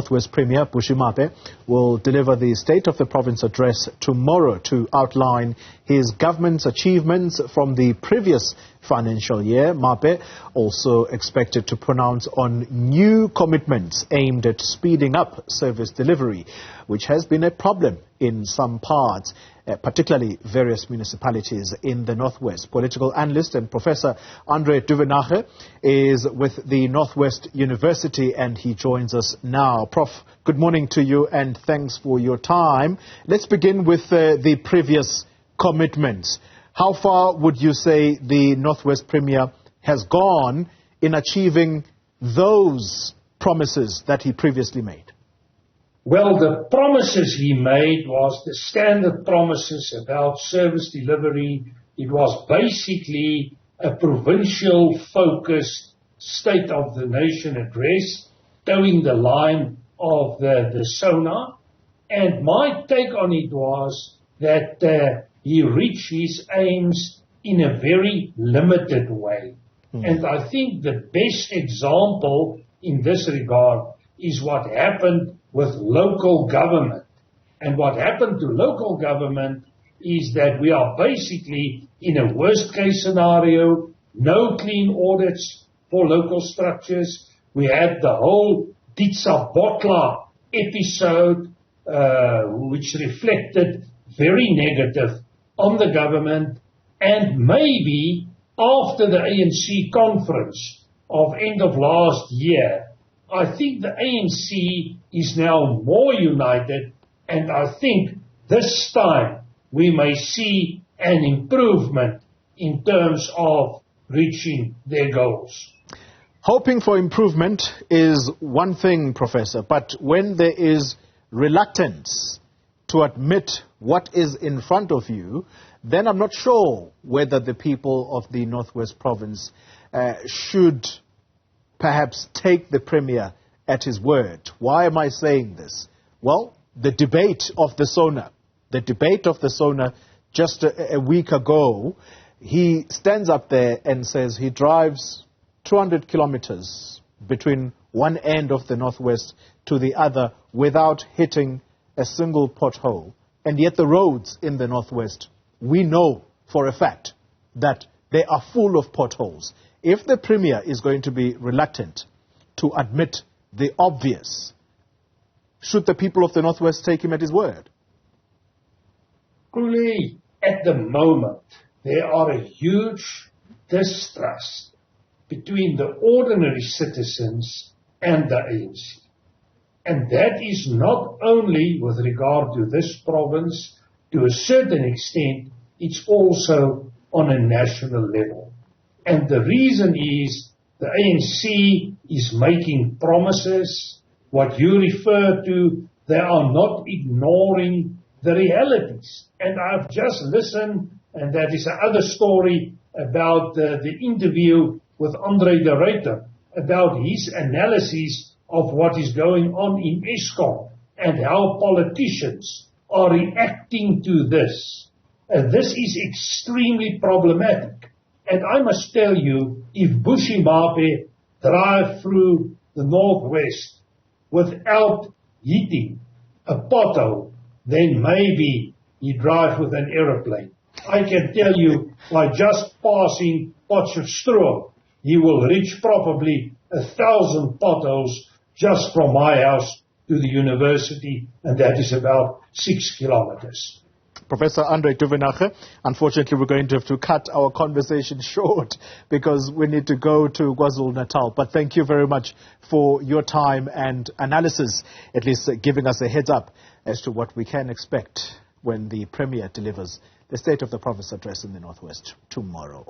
West Premier Bushy Maape will deliver the State of the Province address tomorrow to outline his government's achievements from the previous financial year. Maape also expected to pronounce on new commitments aimed at speeding up service delivery, which has been a problem in some parts, particularly various municipalities in the Northwest. Political analyst and Professor Andre Duvenhage is with the Northwest University and he joins us now. Prof, good morning to you and thanks for your time. Let's begin with the previous commitments. How far would you say the Northwest Premier has gone in achieving those promises that he previously made? Well, the promises he made was the standard promises about service delivery. It was basically a provincial-focused State of the Nation address, towing the line of the SONA. And my take on it was that he reached his aims in a very limited way. And I think the best example in this regard is what happened with local government. And what happened to local government is that we are basically in a worst case scenario, no clean audits for local structures. We had the whole Ditsa Botla episode, which reflected very negative on the government. And maybe after the ANC conference of end of last year, I think the ANC is now more united, and I think this time we may see an improvement in terms of reaching their goals. Hoping for improvement is one thing, Professor, but when there is reluctance to admit what is in front of you, then I'm not sure whether the people of the Northwest Province should perhaps take the Premier at his word. Why am I saying this? Well, the debate of the SONA just a week ago, he stands up there and says he drives 200 kilometers between one end of the Northwest to the other without hitting a single pothole. And yet the roads in the Northwest, we know for a fact that they are full of potholes. If the Premier is going to be reluctant to admit the obvious, should the people of the Northwest take him at his word? Truly, at the moment, there are a huge distrust between the ordinary citizens and the ANC. And that is not only with regard to this province, to a certain extent, it's also on a national level. And the reason is the ANC is making promises. What you refer to, they are not ignoring the realities. And I've just listened, and that is another story about the interview with Andre Duvenhage, about his analysis of what is going on in Eskom and how politicians are reacting to this. This is extremely problematic. And I must tell you, if Bushy Maape drive through the Northwest without hitting a pothole, then maybe he drive with an aeroplane. I can tell you, by just passing Potchefstroom, he will reach probably 1,000 potholes just from my house to the university, and that is about 6 kilometers. Professor Andre Duvenhage, unfortunately we're going to have to cut our conversation short because we need to go to KwaZulu-Natal. But thank you very much for your time and analysis, at least giving us a heads up as to what we can expect when the Premier delivers the State of the Province address in the Northwest tomorrow.